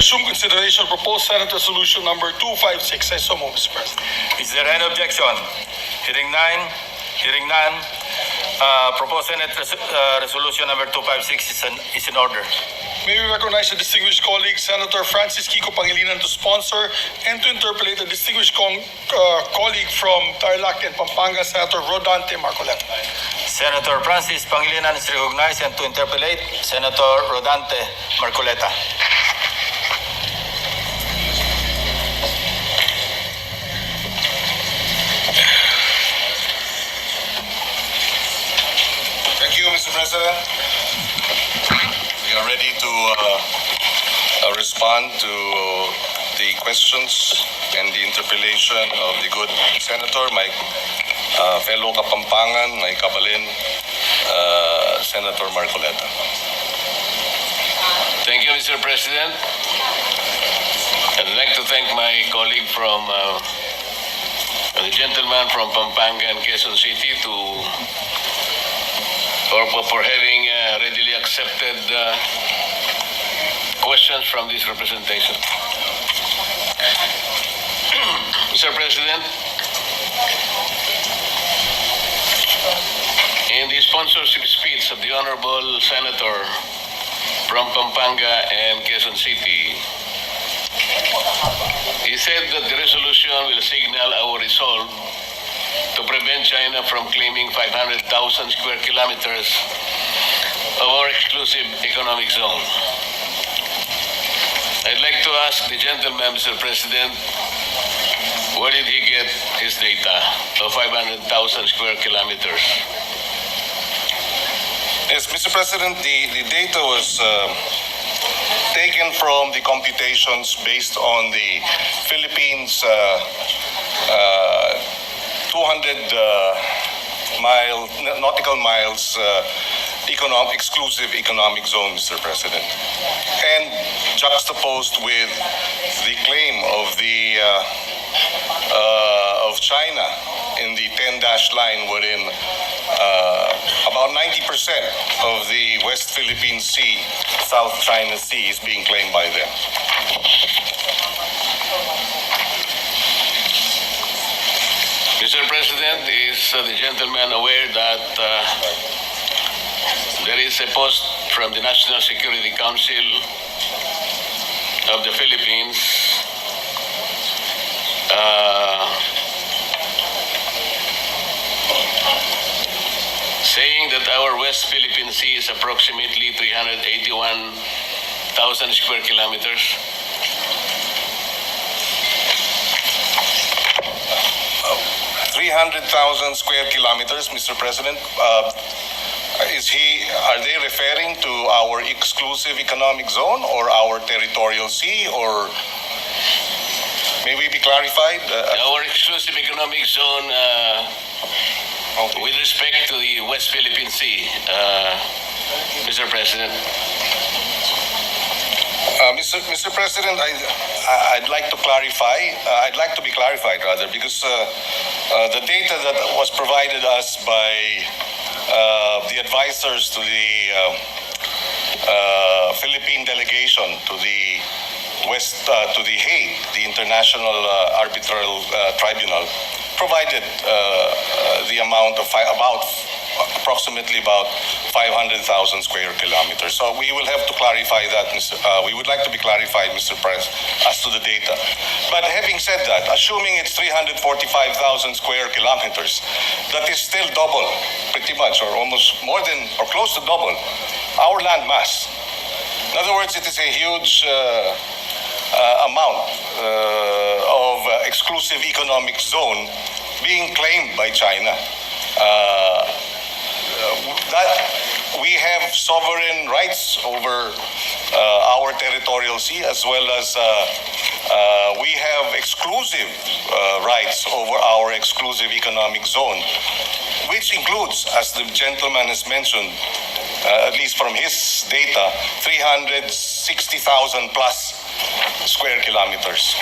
Resume consideration of proposed Senate Resolution number 256. I so move, Mr. President. Is there any objection? Hearing none. Proposed Senate Resolution number 256 is in order. May we recognize the distinguished colleague, Senator Francis Kiko Pangilinan, to sponsor and to interpolate a distinguished colleague from Tarlac and Pampanga, Senator Rodante Marcoleta. Senator Francis Pangilinan is recognized, and to interpolate, Senator Rodante Marcoleta. Thank you, Mr. President. We are ready to respond to the questions and the interpellation of the good senator, my fellow Kapampangan, my kabalin, Senator Marcoleta. Thank you, Mr. President. I'd like to thank my colleague from the gentleman from Pampanga and Quezon City for having readily accepted questions from this representation. Mr. President, in the sponsorship speech of the Honorable Senator from Pampanga and Quezon City, he said that the resolution will signal our resolve to prevent China from claiming 500,000 square kilometers of our exclusive economic zone. I'd like to ask the gentleman, Mr. President, where did he get his data of 500,000 square kilometers? Yes, Mr. President, the data was taken from the computations based on the Philippines 200 nautical miles exclusive economic zone, Mr. President, and juxtaposed with the claim of of China in the 10-dash line, wherein about 90% of the West Philippine Sea, South China Sea, is being claimed by them. Mr. President, is the gentleman aware that there is a post from the National Security Council of the Philippines saying that our West Philippine Sea is approximately 381,000 square kilometers? 300,000 square kilometers, Mr. President. Are they referring to our exclusive economic zone or our territorial sea, or may we be clarified? Our exclusive economic zone with respect to the West Philippine Sea, Mr. President. Mr. President, I'd like to clarify. I'd like to be clarified, rather, because the data that was provided us by the advisors to the Philippine delegation to the to the Hague, the International Arbitral Tribunal, provided the amount of approximately about 500,000 square kilometers. So we will have to clarify that, we would like to be clarified, Mr. President, as to the data. But having said that, assuming it's 345,000 square kilometers, that is still double, pretty much, or almost more than, or close to double, our land mass. In other words, it is a huge amount of exclusive economic zone being claimed by China. That we have sovereign rights over our territorial sea, as well as we have exclusive rights over our exclusive economic zone, which includes, as the gentleman has mentioned, at least from his data, 360,000 plus square kilometers.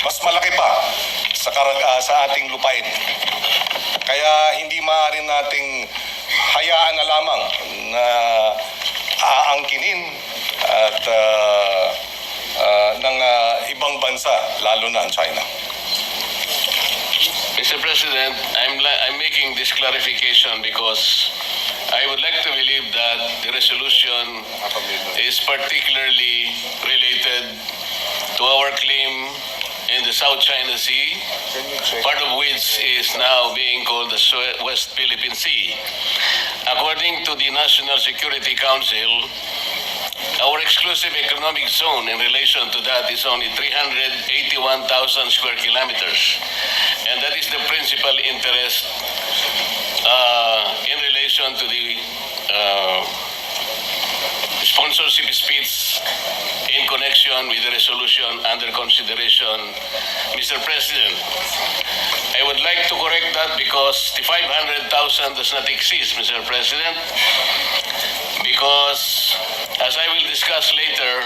Mas malaki pa sa ating lupain. Kaya hindi maaari nating hayaan na lamang na aangkinin at ng bansa, lalo na ang China. Mr. President, I'm making this clarification because I would like to believe that the resolution is particularly related to our claim in the South China Sea, part of which is now being called the West Philippine Sea. According to the National Security Council, our exclusive economic zone in relation to that is only 381,000 square kilometers. And that is the principal interest in relation to the sponsorship speech in connection with the resolution under consideration. Mr. President, I would like to correct that because the 500,000 does not exist, Mr. President, because as I will discuss later,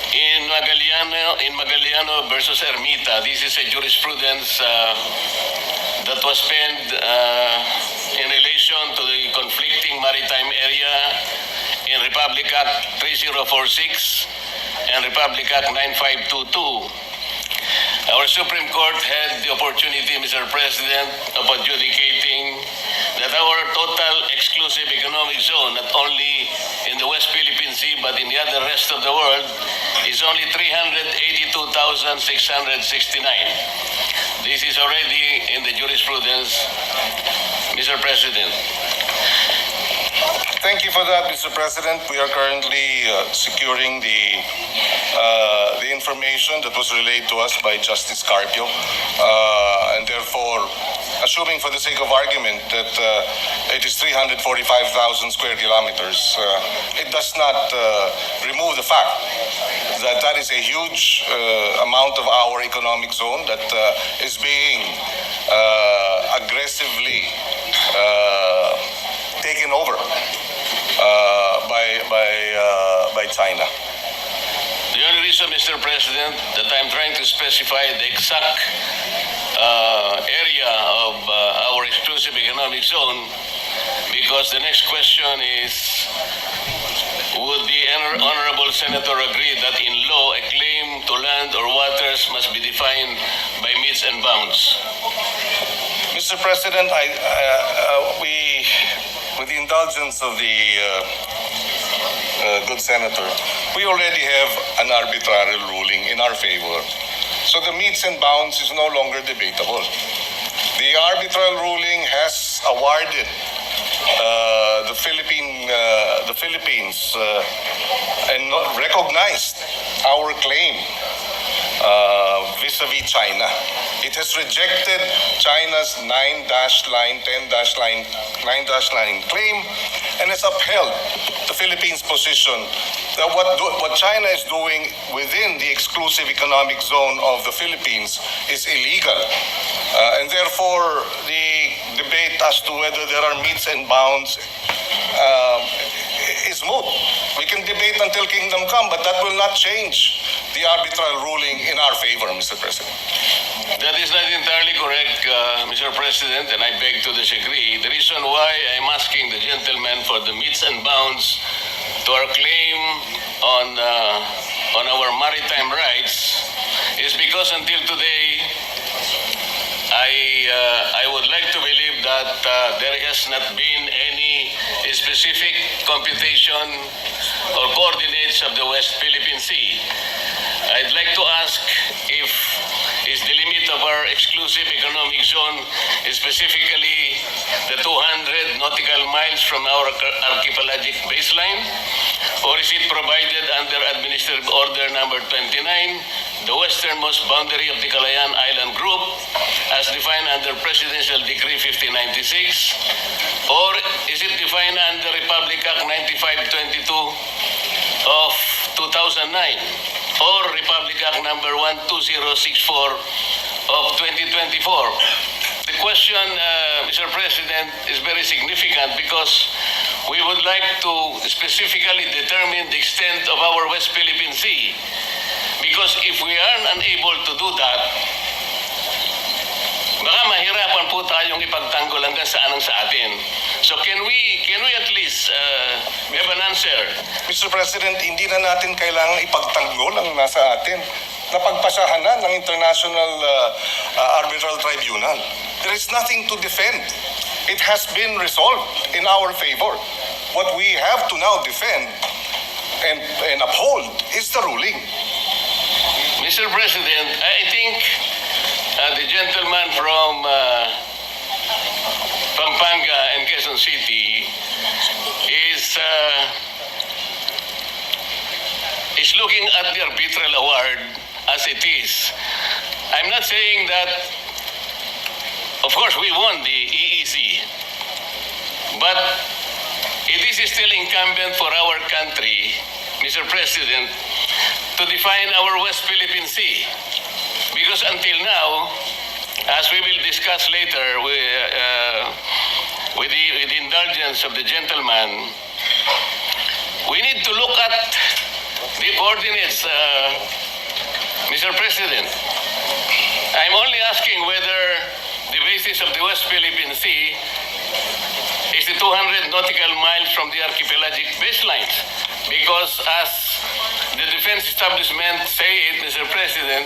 in Magaliano versus Ermita, this is a jurisprudence that was penned in relation to the conflicting maritime area in Republic Act 3046 and Republic Act 9522. Our Supreme Court had the opportunity, Mr. President, of adjudicating that our total exclusive economic zone, not only in the West Philippine Sea but in the other rest of the world, is only 382,669. This is already in the jurisprudence, Mr. President. Thank you for that, Mr. President. We are currently securing the information that was relayed to us by Justice Carpio, and therefore, assuming for the sake of argument that it is 345,000 square kilometers, it does not remove the fact that that is a huge amount of our economic zone that is being aggressively taken over by China. The only reason, Mr. President, that I'm trying to specify the exact area of our exclusive economic zone, because the next question is, would the Honorable Senator agree that in law a claim to land or waters must be defined by metes and bounds? Mr. President, we, with the indulgence of the good senator, we already have an arbitrary ruling in our favor. So the metes and bounds is no longer debatable. The arbitral ruling has awarded the Philippines and recognized our claim vis-a-vis China. It has rejected China's 9-line, 10-line claim, and has upheld the Philippines' position that what China is doing within the exclusive economic zone of the Philippines is illegal. And therefore, the debate as to whether there are metes and bounds is moot. We can debate until kingdom come, but that will not change the arbitral ruling in our favor, Mr. President. That is not entirely correct, Mr. President, and I beg to disagree. The reason why I'm asking the gentleman for the metes and bounds to our claim on our maritime rights is because until today, I would like to believe that there has not been any specific computation or coordinates of the West Philippine Sea. I'd like to ask if is the limit of our exclusive economic zone specifically the 200 nautical miles from our archipelagic baseline, or is it provided under Administrative Order number 29, the westernmost boundary of the Calayan Island Group, as defined under Presidential Decree 5096, or is it defined under Republic Act 9522 of 2009, or Republic Act number 12064 of 2024? The question, Mr. President, is very significant because we would like to specifically determine the extent of our West Philippine Sea. Because if we are unable to do that, baka mahirapan po tayong ipagtanggol hanggang saan ang sa atin. So can we at least have an answer? Mr. President, hindi na natin kailangang ipagtanggol ang nasa atin. Napagpasahan na ng International Arbitral Tribunal. There is nothing to defend. It has been resolved in our favor. What we have to now defend and uphold is the ruling. Mr. President, I think the gentleman from Pampanga and Quezon City is looking at the arbitral award as it is. I'm not saying that, of course, we won the EEZ, but it is still incumbent for our country, Mr. President, to define our West Philippine Sea. Because until now, as we will discuss later with the indulgence of the gentleman, we need to look at the coordinates, Mr. President. I'm only asking whether the basis of the West Philippine Sea is the 200 nautical miles from the archipelagic baselines. Because as the defense establishment say it, Mr. President,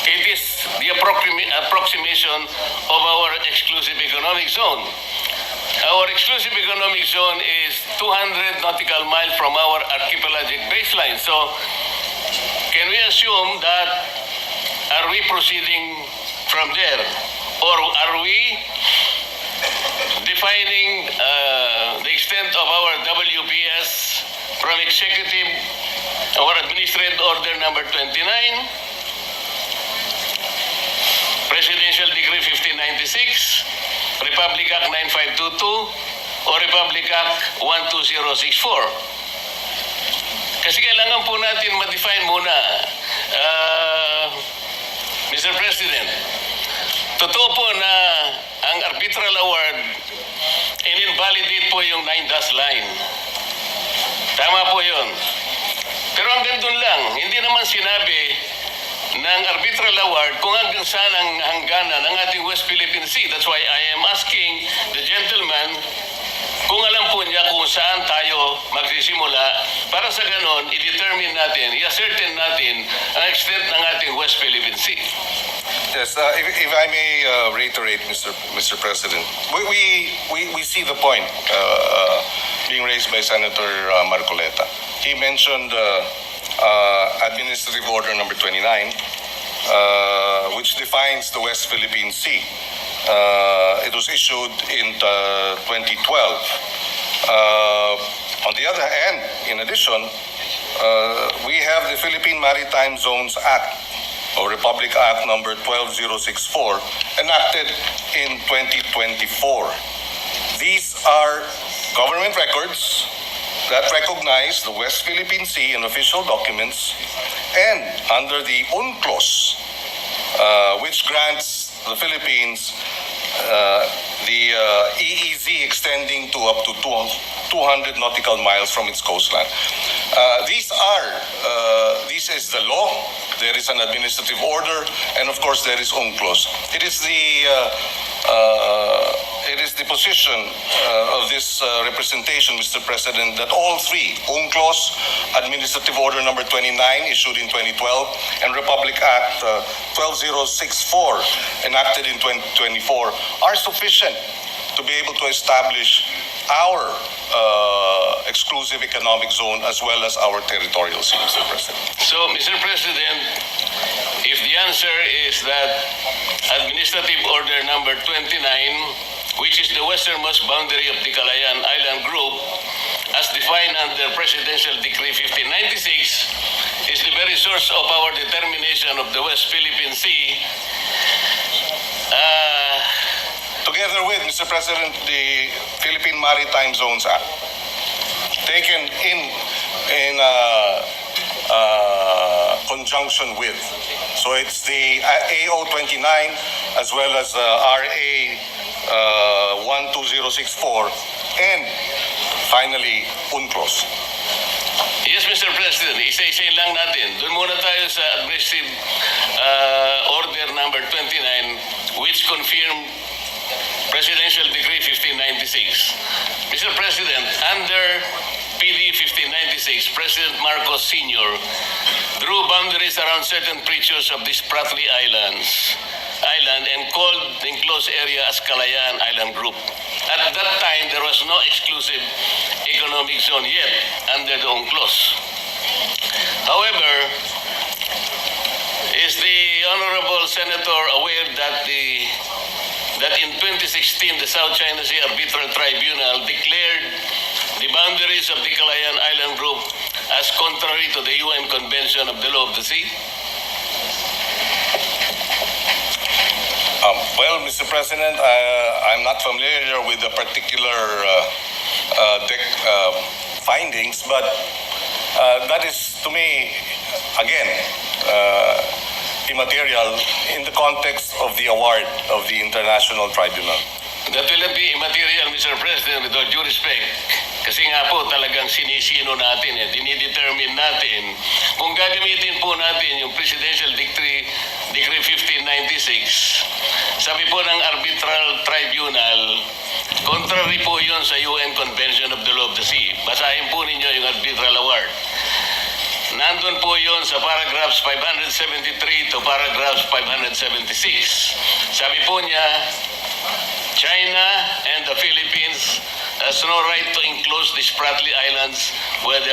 it is the approximation of our exclusive economic zone. Our exclusive economic zone is 200 nautical miles from our archipelagic baseline. So, can we assume that, are we proceeding from there? Or are we defining the extent of our WPS from Executive or Administrative Order number 29, Presidential Decree 1596, Republic Act 9522, o Republic Act 12064. Kasi kailangan po natin ma-define muna, Mr. President. Totoo po na ang arbitral award, in-invalidate po yung 9-dash line. Tama po yun. Pero hanggang doon lang, hindi naman sinabi ng arbitral award kung hanggang saan ang hangganan ng ating West Philippine Sea. That's why I am asking the gentleman kung alam po niya kung saan tayo magsisimula para sa ganon, i-determine natin, i-ascertain natin ang extent ng ating West Philippine Sea. Yes, if I may reiterate, Mr. President, we see the point being raised by Senator Marcoleta. He mentioned Administrative Order number 29, which defines the West Philippine Sea. It was issued in 2012. On the other hand, in addition, we have the Philippine Maritime Zones Act, or Republic Act number 12064, enacted in 2024. These are government records that recognize the West Philippine Sea in official documents and under the UNCLOS, which grants the Philippines the EEZ extending to up to 200 nautical miles from its coastline. This is the law. There is an administrative order, and of course there is UNCLOS. It is the position of this representation, Mr. President, that all three, UNCLOS, Administrative Order number 29 issued in 2012, and Republic Act 12064 enacted in 2024, are sufficient to be able to establish our exclusive economic zone as well as our territorial sea, Mr. President. So, Mr. President, if the answer is that Administrative Order number 29, which is the westernmost boundary of the Calayan Island Group, as defined under Presidential Decree 1596, is the very source of our determination of the West Philippine Sea, Together with, Mr. President, the Philippine Maritime Zones Act, taken in conjunction with. So it's the AO 29 as well as RA 12064 and finally UNCLOS. yes, Mr. President, isa-isa lang natin. Doon muna tayo sa Administrative Order number 29, which confirmed Presidential Decree 1596. Mr. President, under PD 1596, President Marcos Sr. drew boundaries around certain features of this Spratly Island and called the enclosed area as Kalayaan Island Group. At that time, there was no exclusive economic zone yet under the UNCLOS. However, is the Honorable Senator aware that in 2016, the South China Sea Arbitral Tribunal declared the boundaries of the Kalayaan Island Group as contrary to the UN Convention of the Law of the Sea? Well, Mr. President, I'm not familiar with the particular findings, but that is, to me, again, immaterial in the context of the award of the International Tribunal. That will not be immaterial, Mr. President, with all due respect. Kasi nga po talagang sinisino natin, dinidetermine natin. Kung gagamitin po natin yung Presidential Decree 1596, sabi po ng Arbitral Tribunal, contrary po yun sa UN Convention of the Law of the Sea. Basahin po ninyo yung Arbitral Award. Nandun po yun sa paragraphs 573 to paragraphs 576. Sabi po niya, China and the Philippines has no right to enclose the Spratly Islands with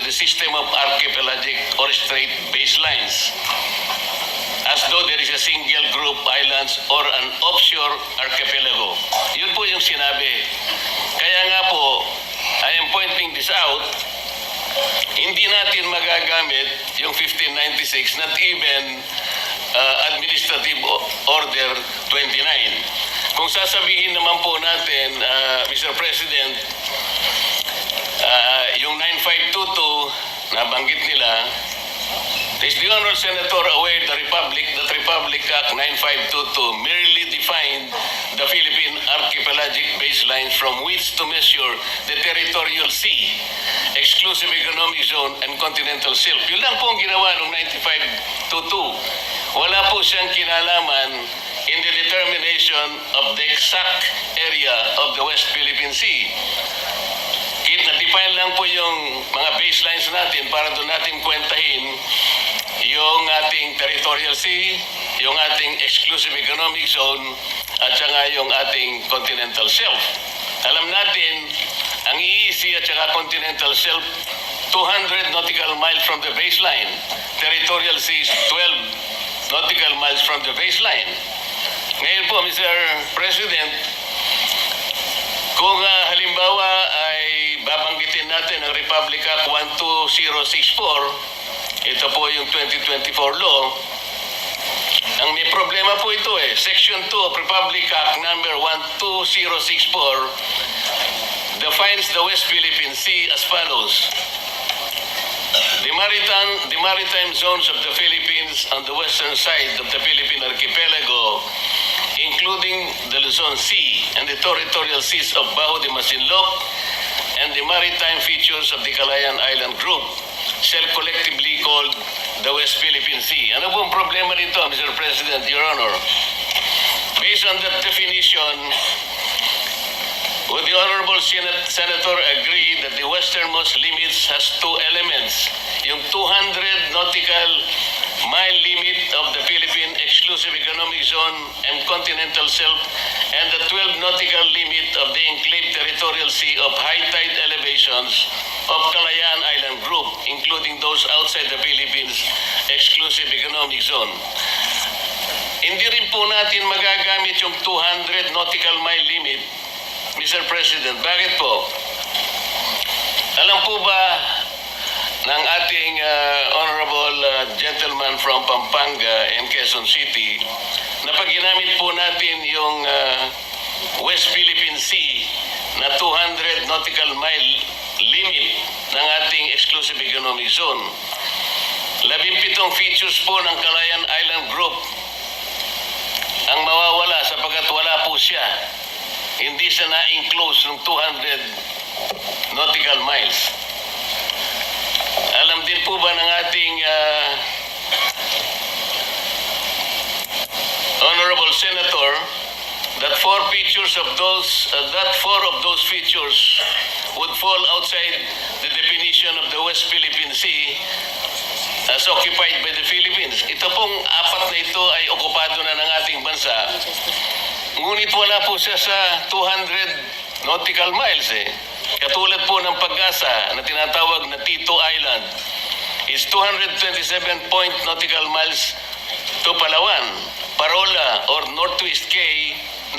the system of archipelagic or straight baselines, as though there is a single group islands or an offshore archipelago. Yun po yung sinabi. Kaya nga po, I am pointing this out, hindi natin magagamit yung 1596, not even Administrative Order 29. Kung sasabihin naman po natin, Mr. President, yung 9522 na banggit nila, is the Honorable Senator aware that Republic Act 9522 merely defined the Philippine archipelagic baselines from which to measure the territorial sea, exclusive economic zone, and continental shelf. Yun lang po ang ginawa ng 9522. Wala po siyang kinalaman in the determination of the exact area of the West Philippine Sea. Na-define lang po yung mga baselines natin para doon natin kwentahin yung ating territorial sea, yung ating exclusive economic zone, at saka yung ating continental shelf. Alam natin, ang EEZ at saka continental shelf, 200 nautical miles from the baseline. Territorial sea is 12 nautical miles from the baseline. Ngayon po, Mr. President, kung halimbawa ay babanggitin natin ang Republic Act 12064, ito po yung 2024 law, ang may problema po ito Section 2 of Republic Act number 12064 defines the West Philippine Sea as follows. The maritime zones of the Philippines on the western side of the Philippine archipelago, including the Luzon Sea and the territorial seas of Bajo de Masinloc and the maritime features of the Kalayaan Island Group, shall collectively called the West Philippine Sea. Ano pong problema nito, Mr. President, Your Honor? Based on that definition, would the Honorable Senator agree that the westernmost limits has two elements? Yung 200 nautical mile limit of the Philippine Exclusive Economic Zone and Continental Shelf, and the 12 nautical limit of the enclave territorial sea of high tide elevations of Kalayaan Island Group, including those outside the Philippines Exclusive Economic Zone. Hindi rin po natin magagamit yung 200 nautical mile limit, Mr. President. Bakit po? Alam po ba ng ating honorable gentleman from Pampanga and Quezon City na pag ginamit po natin yung West Philippine Sea na 200 nautical mile limit ng ating exclusive economic zone, 17 features po ng Kalayaan Island Group ang mawawala sapagkat wala po siya. Hindi siya na-enclose ng 200 nautical miles. Alam din po ba ng ating Honorable Senator that four of those features would fall outside the definition of the West Philippine Sea as occupied by the Philippines. Ito pong apat na ito ay okupado na ng ating bansa. Ngunit wala po siya sa 200 nautical miles eh. Katulad po ng Pag-asa na tinatawag na Tito Island is 227 nautical miles to Palawan. Parola or Northeast Cay 240.2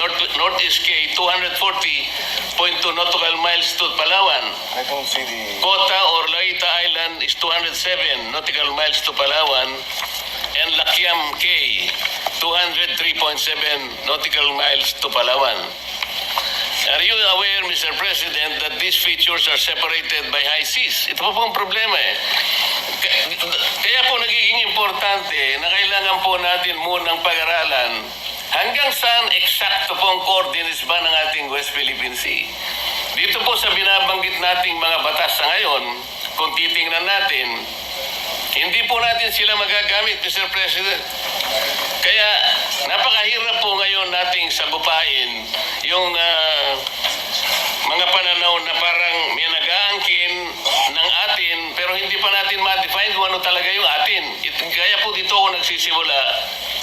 nautical miles to Palawan. I don't see the... Kota or Laita Island is 207 nautical miles to Palawan, and Lakiam Cay 203.7 nautical miles to Palawan. Are you aware, Mr. President, that these features are separated by high seas? Ito po ang problema eh. Kaya po nagiging importante na kailangan po natin munang pag-aralan hanggang saan eksakto pong coordinates ba ng ating West Philippine Sea. Dito po sa binabanggit nating mga batas sa ngayon, kung titingnan natin, hindi po natin sila magagamit, Mr. President. Kaya napakahirap po ngayon nating sagupain yung mga pananaw na parang may nag-aangkin ng atin pero hindi pa natin ma-define kung ano talaga yung atin. Kaya po dito ako nagsisimula,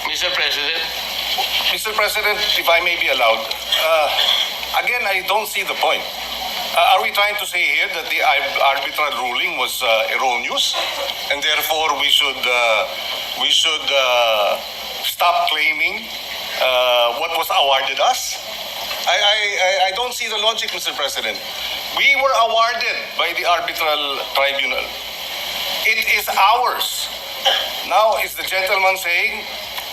Mr. President. Mr. President, if I may be allowed, again, I don't see the point. Are we trying to say here that the arbitral ruling was erroneous, and therefore we should stop claiming what was awarded us? I don't see the logic, Mr. President. We were awarded by the arbitral tribunal. It is ours. Now, is the gentleman saying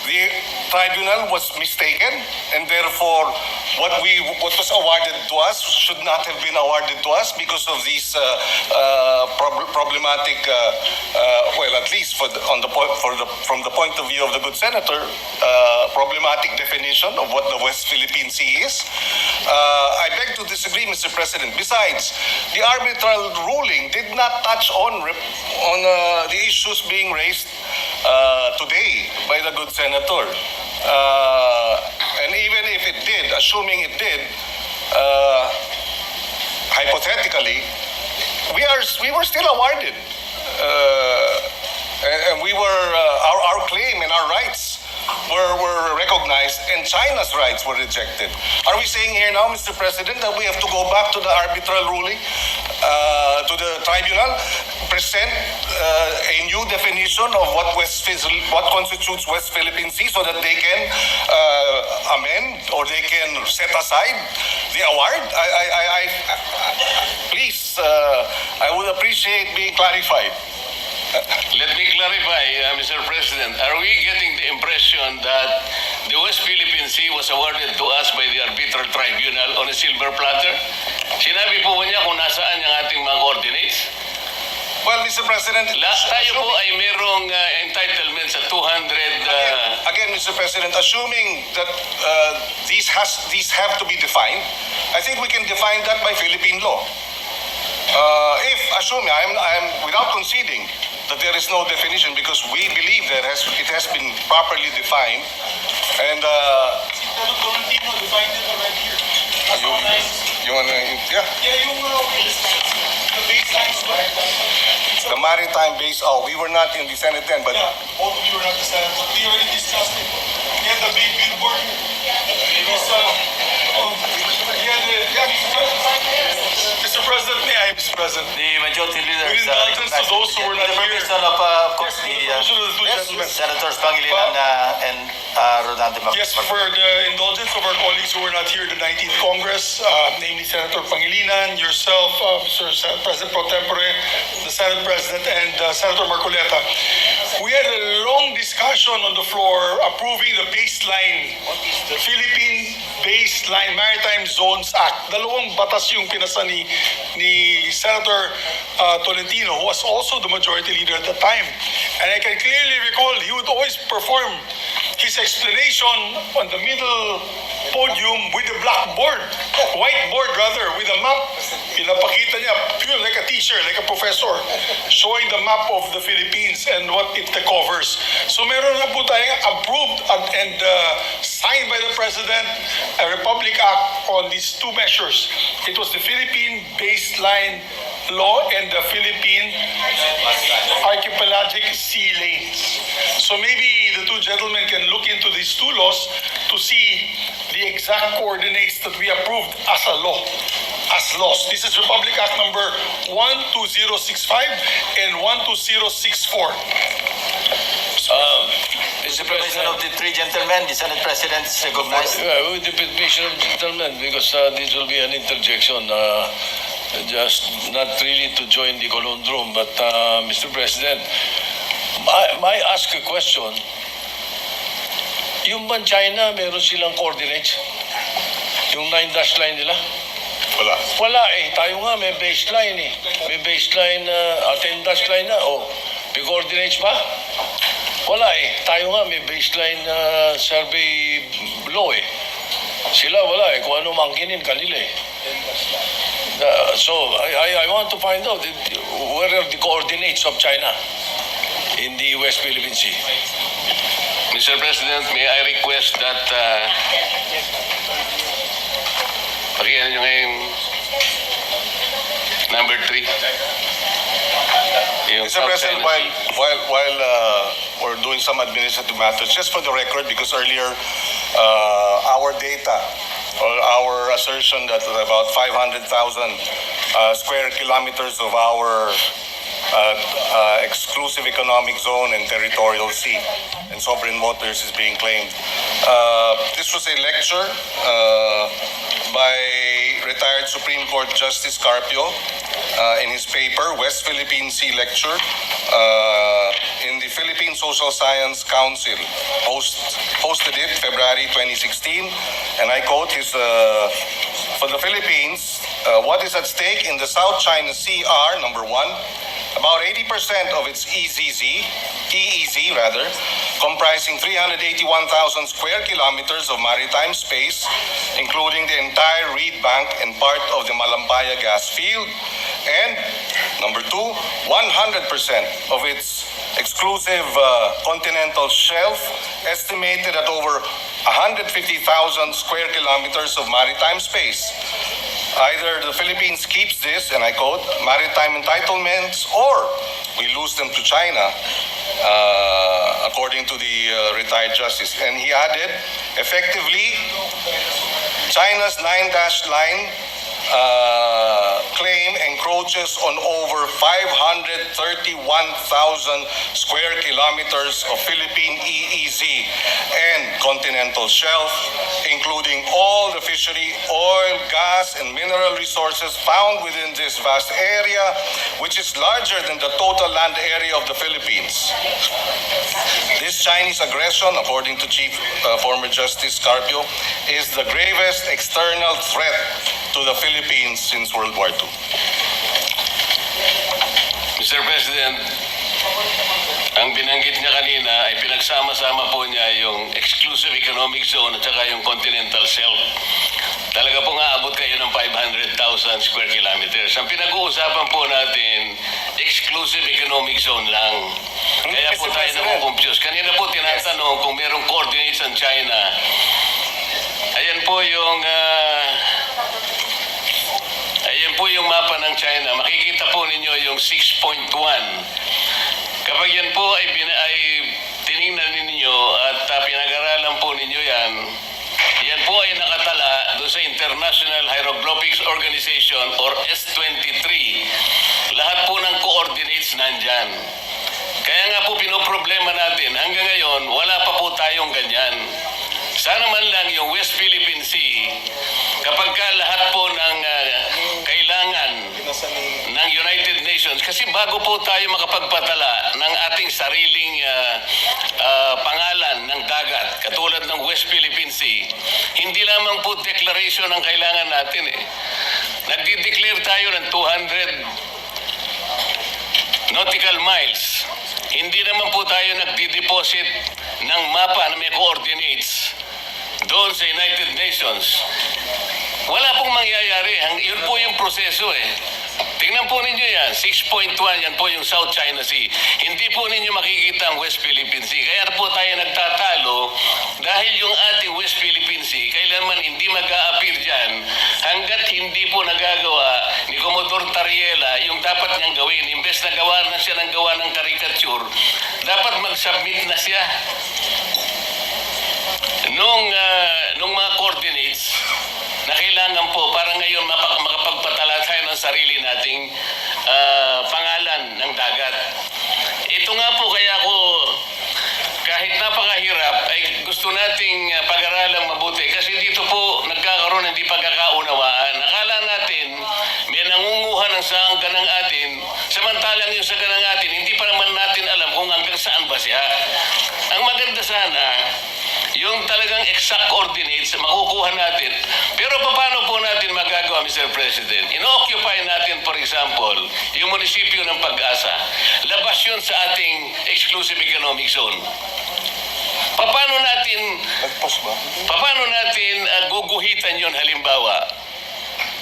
the tribunal was mistaken, and therefore what was awarded to us should not have been awarded to us because of these problematic, well, at least from the point of view of the good senator, problematic definition of what the West Philippine Sea is. I beg to disagree, Mr. President. Besides, the arbitral ruling did not touch on the issues being raised today by the good senator. And even if it did, assuming it did, hypothetically, we were still awarded, and we were our claim and our rights were recognized, and China's rights were rejected. Are we saying here now, Mr. President, that we have to go back to the arbitral ruling, to the tribunal, present a new definition of what constitutes West Philippine Sea, so that they can amend or they can set aside the award? Please, I would appreciate being clarified. Let me clarify, Mr. President. Are we getting the impression that the West Philippine Sea was awarded to us by the arbitral tribunal on a silver platter? Sinabi po niya kung nasaan yung ating mga coordinates? Well, Mr. President, Tayo po ay merong entitlement sa 200... Again, Mr. President, assuming that these have to be defined, I think we can define that by Philippine law. If, assuming, I am without conceding that there is no definition, because we believe it has been properly defined, and the maritime base. Oh, we were not in the Senate then, but Both of you were not the Senate, but we already discussed it. We had the big billboard. Mr. President, may I, Mr. President? The majority leader With indulgence to those who were not with the here. permission of course, the Permission of the two gentlemen. Senators Pangilinan and Rodante Mac. Yes, for the indulgence of our colleagues who were not here at the 19th Congress, namely Senator Pangilinan, yourself, Mr. President Pro Tempore, the Senate President, and Senator Marcoleta. We had a long discussion on the floor approving the baseline, the Philippine Baseline Maritime Zones Act. Dalawang batas yung pinasa ni Senator Tolentino, who was also the majority leader at the time. And I can clearly recall he would always perform his explanation on the middle podium with a whiteboard rather, with a map. Pinapakita niya, pure like a teacher, like a professor, showing the map of the Philippines and what it covers. So meron na po tayong approved and signed by the President a Republic Act on these two measures. It was the Philippine Baseline Law and the Philippine Archipelagic Sea Lanes. So maybe the two gentlemen can look into these two laws to see the exact coordinates that we approved as a law, as laws. This is Republic Act number 12065 and 12064. Permission Mr. President, of the three gentlemen, the Senate President is recognized. with the permission of the gentlemen, because this will be an interjection, just not really to join the conundrum, but Mr. President, may I ask a question? Yung ban China, meron silang coordinates? Yung 9-dash line nila? Wala. Wala eh. Tayo nga may baseline eh. May baseline 10-dash line na. Oh, may coordinates ba? Wala eh. Tayo nga may baseline survey law eh. Sila wala eh. Kung ano mangkinin kanila eh. So, I want to find out where are the coordinates of China in the West Philippine Sea. Mr. President, may I request that pakihan nyo ngayon number 3. Mr. President, while we're doing some administrative matters, just for the record, because earlier our data or our assertion that about 500,000 square kilometers of our exclusive economic zone and territorial sea and sovereign waters is being claimed. This was a lecture by retired Supreme Court Justice Carpio in his paper, West Philippine Sea Lecture, in the Philippine Social Science Council, hosted it February 2016, and I quote his, for the Philippines, what is at stake in the South China Sea are, number one, about 80% of its EEZ, comprising 381,000 square kilometers of maritime space, including the entire Reed Bank and part of the Malampaya gas field. And number two, 100% of its exclusive continental shelf, estimated at over 150,000 square kilometers of maritime space. Either the Philippines keeps this, and I quote, maritime entitlements, or we lose them to China, according to the retired justice. And he added, effectively, China's 9-dash line claim encroaches on over 531,000 square kilometers of Philippine EEZ and continental shelf, including all the fishery, oil, gas, and mineral resources found within this vast area, which is larger than the total land area of the Philippines. This Chinese aggression, according to Chief former Justice Carpio, is the gravest external threat to the Philippines since World War II. Mr. President, ang binanggit niya kanina ay pinagsama-sama po niya yung exclusive economic zone at saka yung continental shelf. Talaga po nga abot kayo ng 500,000 square kilometers. Ang pinag-uusapan po natin, exclusive economic zone lang. Kaya po tayo nakukumpyos. Kanina po tinatanong kung merong coordinates ang China. Ayan po yung mapa ng China. Makikita po ninyo yung 6.1. Kapag yan po ay tiningnan ninyo at pinag-aralan po ninyo yan po ay nakatala doon sa International Hieroglyphics Organization or S23. Lahat po ng coordinates nandyan. Kaya nga po pinoproblema natin, hanggang ngayon, wala pa po tayong ganyan. Sana man lang yung West Philippine Sea, kapag ka lahat po ng kailangan ng United Nations, kasi bago po tayo makapagpatala ng ating sariling pangalan ng dagat, katulad ng West Philippine Sea, hindi lamang po declaration ang kailangan natin eh. Nagdi-declare tayo ng 200 nautical miles. Hindi naman po tayo nagdi-deposit ng mapa na may coordinates doon sa United Nations. Wala pong mangyayari. Yun po yung proseso eh. Tingnan Tingnan po ninyo yan, 6.1, yan po yung South China Sea. Hindi po ninyo makikita ang West Philippine Sea. Kaya po tayo nagtatalo dahil yung ating West Philippine Sea, kailanman hindi mag-a-appear dyan hanggat hindi po nagagawa ni Commodore Tariela yung dapat niyang gawin. Imbes na gawa na siya ng gawa ng caricature, dapat mag-submit na siya nung mga coordinates na kailangan po para ngayon makapagpatala tayo ng sarili nating pangalan ng dagat. Ito nga po kaya ako kahit napakahirap ay gusto nating pag-aralang mabuti kasi dito po nagkakaroon ng di pagkakaunawaan. Akala natin may nangunguha ng saang ganang atin, samantalang yung sa ganang atin hindi pa naman natin alam kung hanggang saan ba siya. Ang maganda sana yung talagang exact coordinates makukuha natin. Pero paano po natin magagawa, Mr. President? Ino-occupy natin, for example, yung munisipyo ng Pag-asa. Labas yun sa ating exclusive economic zone. Paano natin guguhitan yun halimbawa?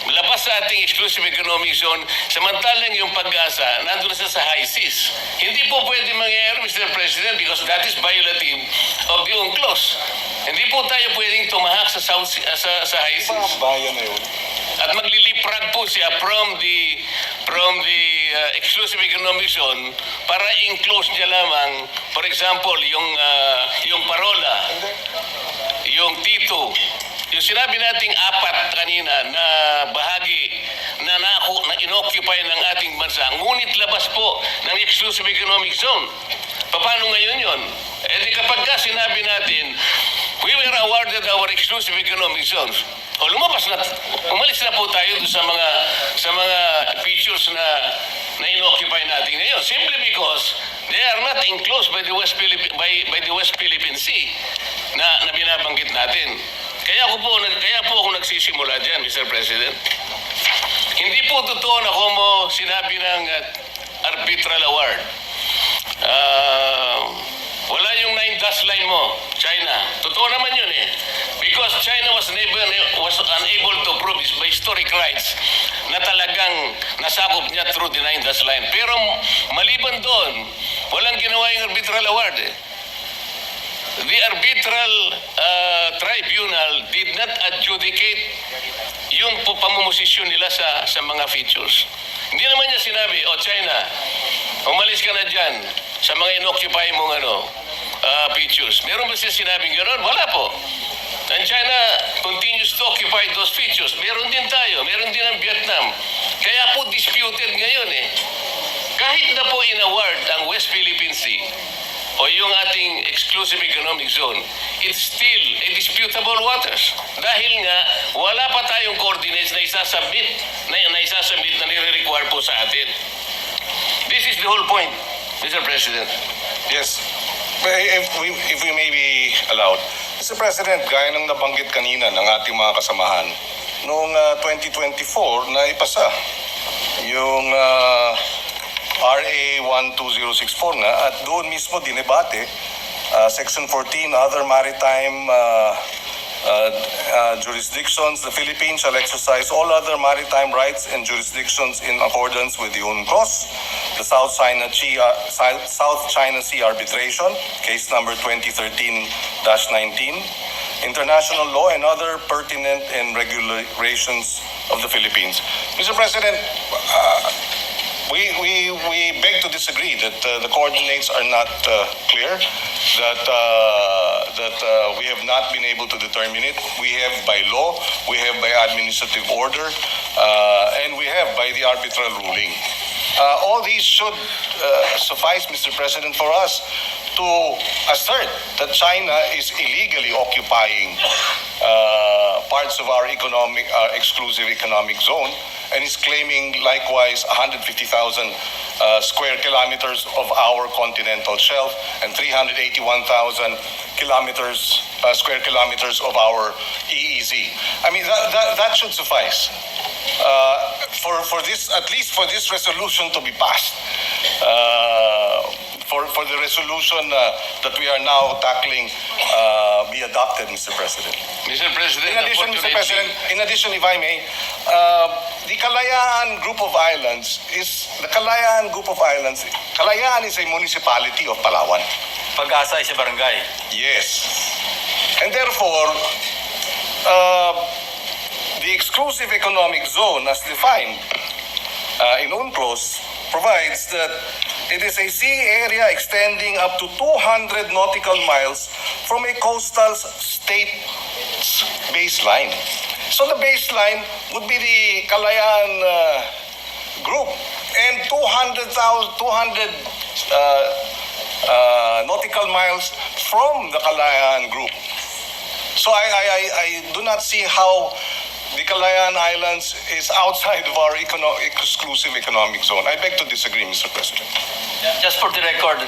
Labas sa ating exclusive economic zone, samantalang yung Pag-asa, nandun sa high seas. Hindi po pwede mangyayari, Mr. President, because that is violative of the UNCLOS. Hindi po tayo pwedeng tumahak sa high seas. Bayan na yun. At magliliprag po siya from the exclusive economic zone para enclose niya lamang, for example, yung Parola, yung Tito, yung sinabi nating apat kanina na bahagi na inoccupy ng ating bansa, ngunit labas po ng exclusive economic zone. Paano ngayon yun? Eh di kapag ka sinabi natin, we were awarded our exclusive economic zones, o umalis na po tayo sa mga features na inoccupy natin ngayon. Simply because they are not enclosed by the West Philippine Sea na binabanggit natin. Kaya po ako nagsisimula dyan, Mr. President. Hindi po totoo na como sinabi ng arbitral award. Wala yung 9-dash line mo, China. Totoo naman yun eh. Because China was unable to prove by historic rights na talagang nasakop niya through the 9-dash line. Pero maliban doon, walang ginawa yung arbitral award eh. The arbitral tribunal did not adjudicate yung pamumosisyon nila sa mga features. Hindi naman niya sinabi, China, umalis ka na dyan sa mga inoccupy mong features. Meron ba siya sinabing gano'n? Wala po. And China continues to occupy those features. Meron din tayo. Meron din ang Vietnam. Kaya po disputed ngayon eh. Kahit na po in-award ang West Philippine Sea, o yung ating exclusive economic zone, it's still a disputable waters. Dahil nga, wala pa tayong coordinates na isasubmit na nire-require po sa atin. This is the whole point, Mr. President. Yes. If we may be allowed. Mr. President, gaya ng nabanggit kanina ng ating mga kasamahan, noong 2024 na ipasa yung RA 12064 nga at doon mismo dinebate Section 14, other maritime jurisdictions. The Philippines shall exercise all other maritime rights and jurisdictions in accordance with the UNCLOS, the South China Sea Arbitration, case number 2013-19, international law and other pertinent and regulations of the Philippines. Mr. President, we beg to disagree that the coordinates are not clear, that we have not been able to determine it. We have by law, we have by administrative order, and we have by the arbitral ruling. All these should suffice, Mr. President, for us to assert that China is illegally occupying parts of our exclusive economic zone and is claiming likewise 150,000 square kilometers of our continental shelf and 381,000 square kilometers of our EEZ. I mean, that should suffice for this, at least for this resolution to be passed. for the resolution that we are now tackling be adopted, Mr. President. Mr. President, In addition, Mr. unfortunately- President, if I may, the Kalayaan Group of Islands Kalayaan is a municipality of Palawan. Pag-asa is a barangay. Yes. And therefore, the exclusive economic zone as defined in UNCLOS provides that it is a sea area extending up to 200 nautical miles from a coastal state's baseline. So the baseline would be the Kalayaan group, and 200 nautical miles from the Kalayaan group. So I do not see how the Kalayaan Islands is outside of our exclusive economic zone. I beg to disagree, Mr. President. Just for the record,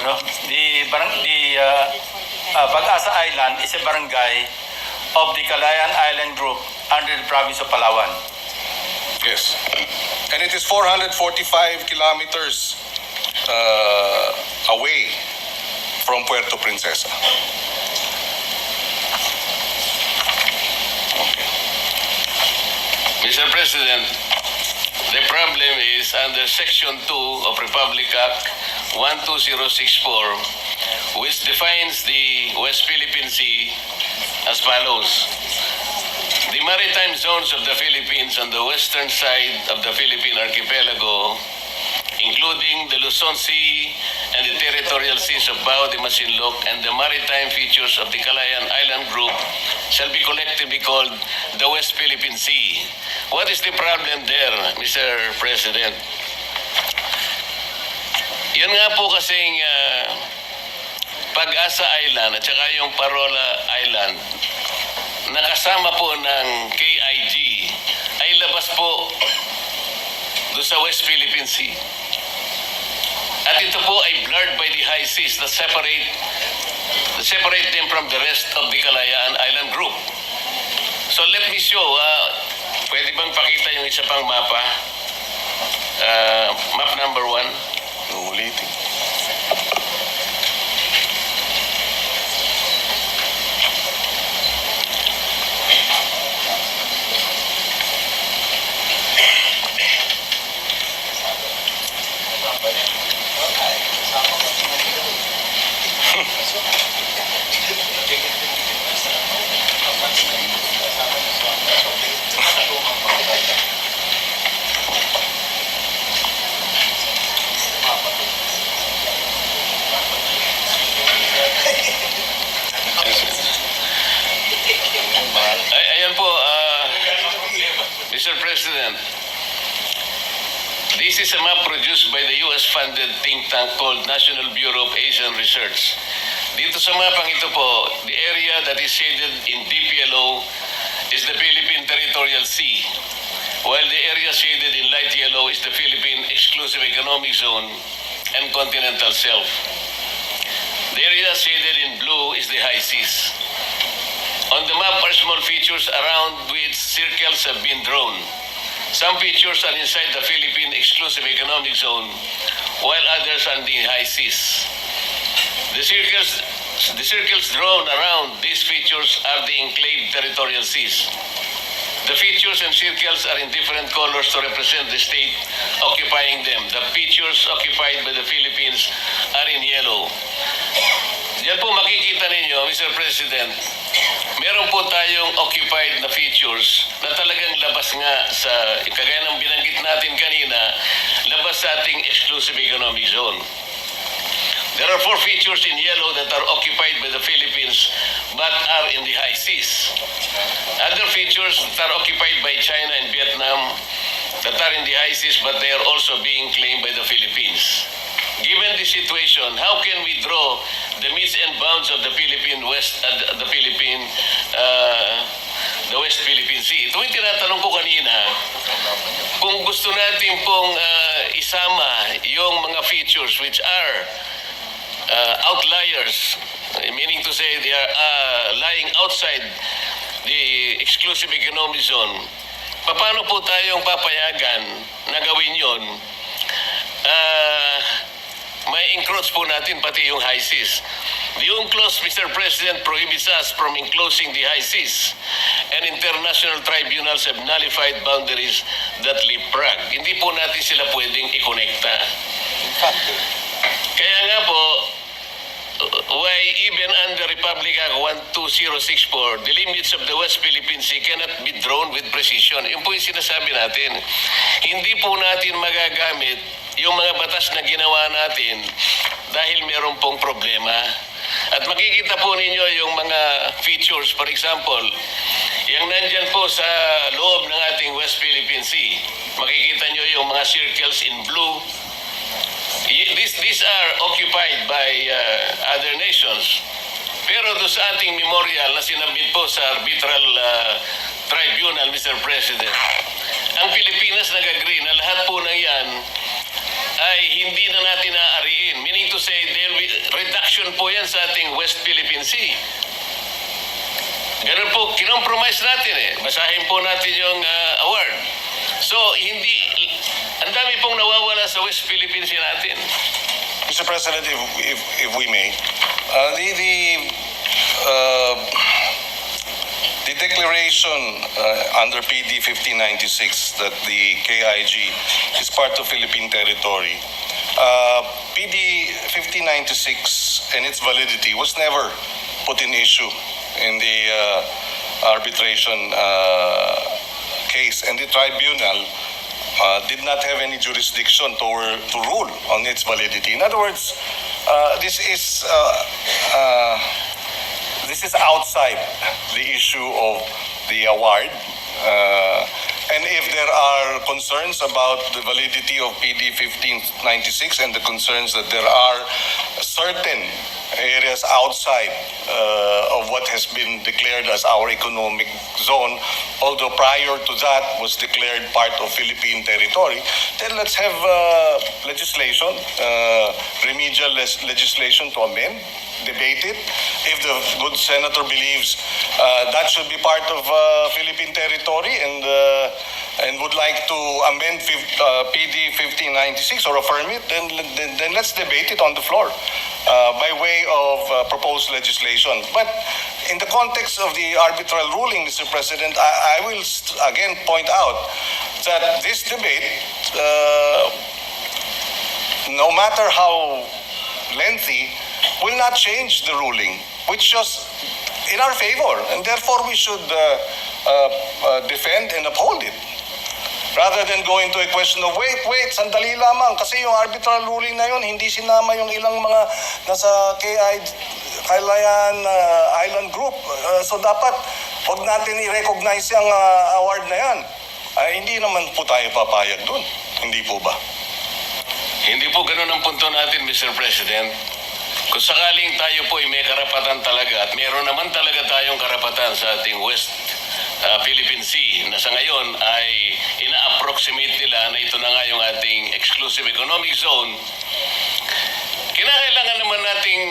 Pag-asa Island is a barangay of the Kalayaan Island Group under the province of Palawan. Yes. And it is 445 kilometers away from Puerto Princesa. Mr. President, the problem is under Section 2 of Republic Act 12064, which defines the West Philippine Sea as follows. The maritime zones of the Philippines on the western side of the Philippine archipelago, including the Luzon Sea and the territorial seas of Bao de Masinloc and the maritime features of the Kalayaan Island Group, shall be collectively called the West Philippine Sea. What is the problem there, Mr. President? Yun nga po kasing Pag-asa Island at saka yung Parola Island, nakasama po ng KIG, ay labas po doon sa West Philippine Sea. At ito po ay blurred by the high seas that separate them from the rest of the Kalayaan Island Group. So let me show, pwede bang pakita yung isa pang mapa? Map number 1. Uulitin. Ayan po, Mr. President. This is a map produced by the US-funded think tank called National Bureau of Asian Research. Dito sa mapang ito po, the area that is shaded in deep yellow is the Philippine Territorial Sea, while the area shaded in light yellow is the Philippine Exclusive Economic Zone and Continental Shelf. The area shaded in blue is the high seas. On the map are small features around which circles have been drawn. Some features are inside the Philippine Exclusive Economic Zone, while others are in the high seas. The circles drawn around these features are the enclave territorial seas. The features and circles are in different colors to represent the state occupying them. The features occupied by the Philippines are in yellow. Diyan po makikita ninyo, Mr. President, meron po tayong occupied na features na talagang labas nga sa, kagaya ng binanggit natin kanina, labas sa ating exclusive economic zone. There are 4 features in yellow that are occupied by the Philippines but are in the high seas. Other features that are occupied by China and Vietnam that are in the high seas but they are also being claimed by the Philippines. Given this situation, how can we draw the means and bounds of the West Philippine Sea? Ito yung tinatanong ko kanina, kung gusto natin pong isama yung mga features which are outliers, meaning to say they are lying outside the exclusive economic zone, paano po tayong papayagan na gawin yon? May na-encroach po natin pati yung high seas. The UNCLOS, Mr. President, prohibits us from enclosing the high seas, and international tribunals have nullified boundaries that leapfrog. Hindi po natin sila pwedeng ikonekta. Kaya nga po, why even under Republic Act 12064, the limits of the West Philippine Sea cannot be drawn with precision. Yun po yung sinasabi natin. Hindi po natin magagamit yung mga batas na ginawa natin dahil meron pong problema. At makikita po ninyo yung mga features, for example, yung nandyan po sa loob ng ating West Philippine Sea. Makikita nyo yung mga circles in blue. These are occupied by other nations. Pero doon sa ating memorial na sinabit po sa arbitral tribunal, Mr. President, ang Pilipinas nag-agree na lahat po ng yan ay hindi na natin naaariin. Meaning to say, there will be reduction po yan sa ating West Philippine Sea. Ganun po, kinompromise natin eh. Basahin po natin yung award. So, ang dami pong nawawala sa West Philippine Sea natin. Mr. President, if we may, the declaration under PD 1596 that the KIG is part of Philippine territory, PD 1596 and its validity was never put in issue in the arbitration case, and the tribunal did not have any jurisdiction to rule on its validity. In other words, this is outside the issue of the award. And if there are concerns about the validity of PD 1596 and the concerns that there are certain areas outside of what has been declared as our economic zone, although prior to that was declared part of Philippine territory, then let's have legislation, remedial legislation to amend, debate it. If the good senator believes that should be part of Philippine territory and would like to amend PD 1596 or affirm it, then let's debate it on the floor by way of proposed legislation. But in the context of the arbitral ruling, Mr. President, I will again point out that this debate, no matter how lengthy, will not change the ruling, which was in our favor, and therefore we should defend and uphold it. Rather than go into a question of, wait, sandali lamang, kasi yung arbitral ruling na yun, hindi sinama yung ilang mga nasa Kalayaan Island Group. So dapat, huwag natin i-recognize yung award na yan. Hindi naman po tayo papayag dun. Hindi po ba? Hindi po ganun ang punto natin, Mr. President. Kung sakaling tayo po ay may karapatan talaga at meron naman talaga tayong karapatan sa ating West Philippine Sea na sa ngayon ay ina-approximate nila na ito na nga yung ating exclusive economic zone, kinakailangan naman nating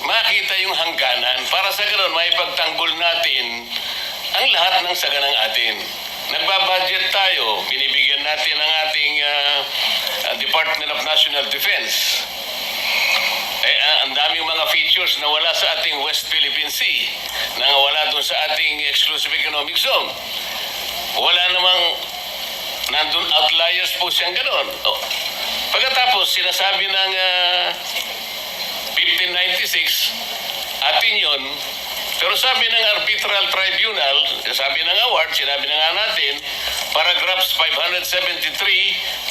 makita yung hangganan para sa ganoon maipagtanggol natin ang lahat ng saganang atin. Nagbabudget tayo, binibigyan natin ang ating Department of National Defense. Ang daming mga features na wala sa ating West Philippine Sea, na wala doon sa ating exclusive economic zone. Wala namang nandun outliers po siyang gano'n. Pagkatapos, sinasabi ng 1596, atin yun, pero sabi ng arbitral tribunal, sabi ng award, sinabi na nga natin, paragraphs 573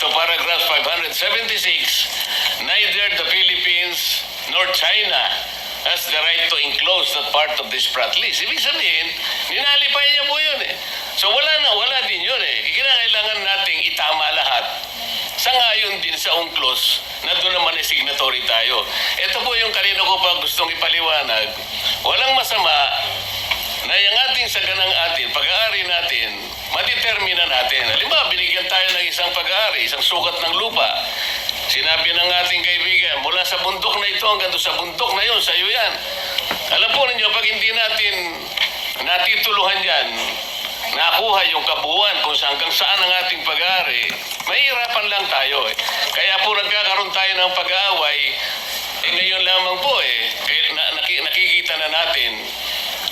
to paragraphs 576, neither the Philippines nor China has the right to enclose that part of this Pratt list. Ibig sabihin, ninalipay niya po yun eh. So wala din yun eh. Kinakailangan nating itama lahat. Sangayon din sa UNCLOS na doon naman ay signatory tayo. Ito po yung kanina ko pa gustong ipaliwanag. Walang masama na yung ating saganang atin, pag-aari natin, madetermina natin. Halimbawa, binigyan tayo ng isang pag-aari, isang sukat ng lupa. Sinabi ng ating kaibigan, mula sa bundok na ito hanggang sa bundok na yun, sa iyo yan. Alam po ninyo, pag hindi natin natituluhan yan, nakuha yung kabuuan kung hanggang saan ang ating pag-aari, mahihirapan lang tayo eh. Kaya po nagkakaroon tayo ng pag-aaway ngayon lamang po nakikita na natin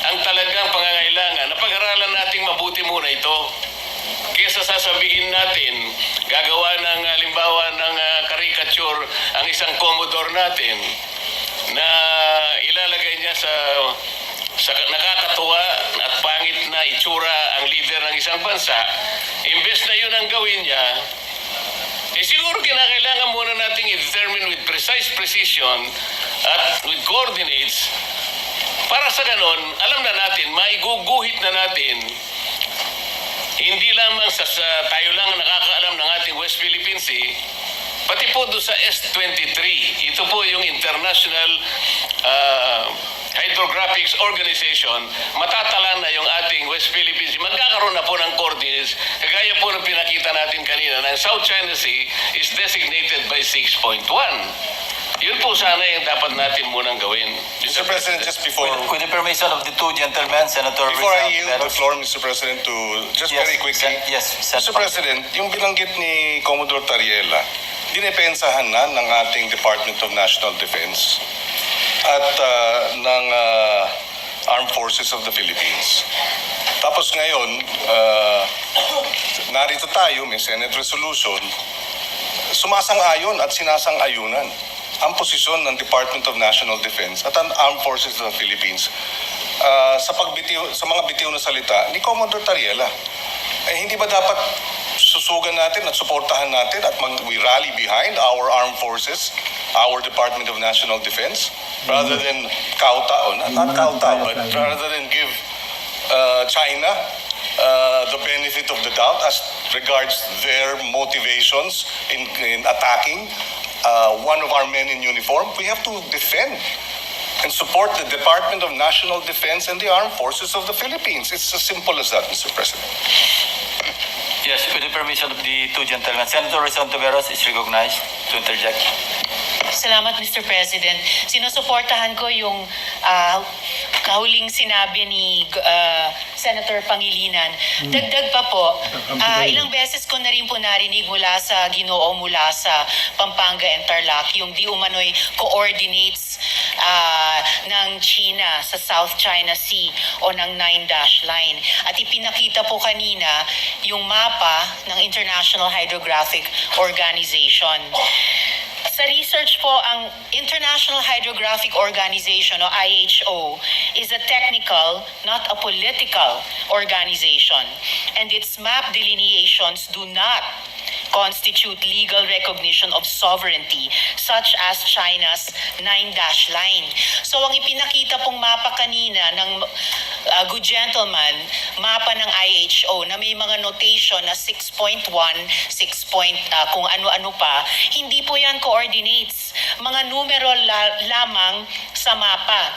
ang talagang pangangailangan na pag-aralan nating mabuti muna ito. Kesa sasabihin natin, gagawa ng halimbawa ng caricature ang isang Commodore natin na ilalagay niya sa nakakatuwa at pangit na itsura ang leader ng isang bansa. Imbes na yun ang gawin niya, siguro kinakailangan muna nating i-determine with precise precision at with coordinates para sa ganon, alam na natin, maiguguhit na natin hindi lamang sa tayo lang nakakaalam ng ating West Philippine Sea, pati po doon sa S-23. Ito po yung International Hydrographics Organization. Matatala na yung ating West Philippine Sea. Magkakaroon na po ng coordinates. Kagaya po ng pinakita natin kanina, ng South China Sea is designated by 6.1. Yun po sana yung dapat natin munang gawin. Mr. President, just before With the permission of the two gentlemen, Senator Before I Rizal yield the Tiveros. floor, Mr. President, to just Yes, very quickly. yes, Mr. Senator. President, yung binanggit ni Commodore Tariela, dinepensahan na ng ating Department of National Defense at ng Armed Forces of the Philippines. Tapos ngayon, narito tayo, may Senate resolution, sumasang-ayon at sinasang-ayunan ang posisyon ng Department of National Defense at ang Armed Forces of the Philippines sa mga bitiw na salita ni Commodore Tariela. Hindi ba dapat susugan natin at suportahan natin at we rally behind our armed forces, our Department of National Defense, rather than kowtow, not kowtow, but rather than give China the benefit of the doubt as regards their motivations in attacking one of our men in uniform? We have to defend and support the Department of National Defense and the Armed Forces of the Philippines. It's as simple as that, Mr. President. Yes, with the permission of the two gentlemen, Senator Rizal Tiveros is recognized to interject. Salamat, Mr. President. Sinusuportahan ko yung kahuling sinabi ni Senator Pangilinan. Dagdag pa po, ilang beses ko na rin po narinig mula sa Ginoo, mula sa Pampanga and Tarlac, yung di umano'y coordinates ng China sa South China Sea o ng 9-dash line. At ipinakita po kanina yung mapa ng International Hydrographic Organization. Sa research po, ang International Hydrographic Organization o IHO is a technical, not a political organization. And its map delineations do not constitute legal recognition of sovereignty such as China's 9-dash line. So ang ipinakita pong mapa kanina ng good gentleman, mapa ng IHO na may mga notation na 6.1, kung ano-ano pa, hindi po yan coordinates. Mga numero lamang sa mapa.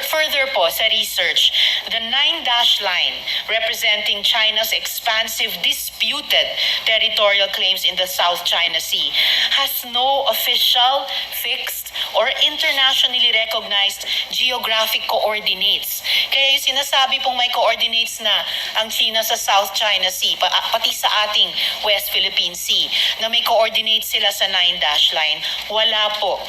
Further po sa research, the 9-dash line representing China's expansive disputed territorial claims in the South China Sea has no official, fixed, or internationally recognized geographic coordinates. Kaya yung sinasabi pong may coordinates na ang China sa South China Sea, pati sa ating West Philippine Sea, na may coordinates sila sa 9-dash line, wala po.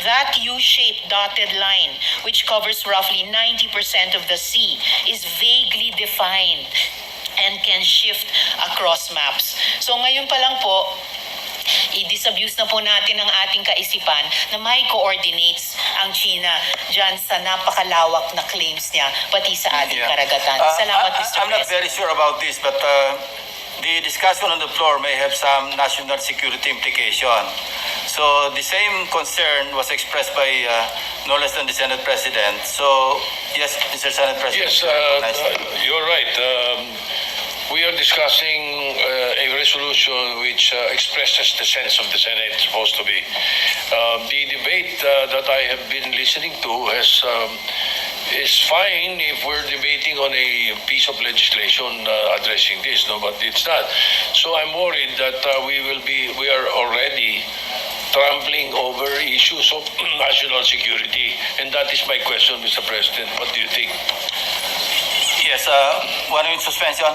That U-shaped dotted line, which covers roughly 90% of the sea, is vaguely defined and can shift across maps. So ngayon pa lang po, i-disabuse na po natin ang ating kaisipan na may coordinates ang China dyan sa napakalawak na claims niya, pati sa ating karagatan. Salamat, Mr. I'm not President. very sure about this, but the discussion on the floor may have some national security implication. So the same concern was expressed by no less than the Senate President. So, yes, Mr. Senate President. Yes, you're right. We are discussing a resolution which expresses the sense of the Senate, supposed to be. The debate that I have been listening to is fine if we're debating on a piece of legislation addressing this, no, but it's not. So I'm worried that we are already trampling over issues of national security, and that is my question, Mr. President. What do you think? Yes, 1 minute suspension.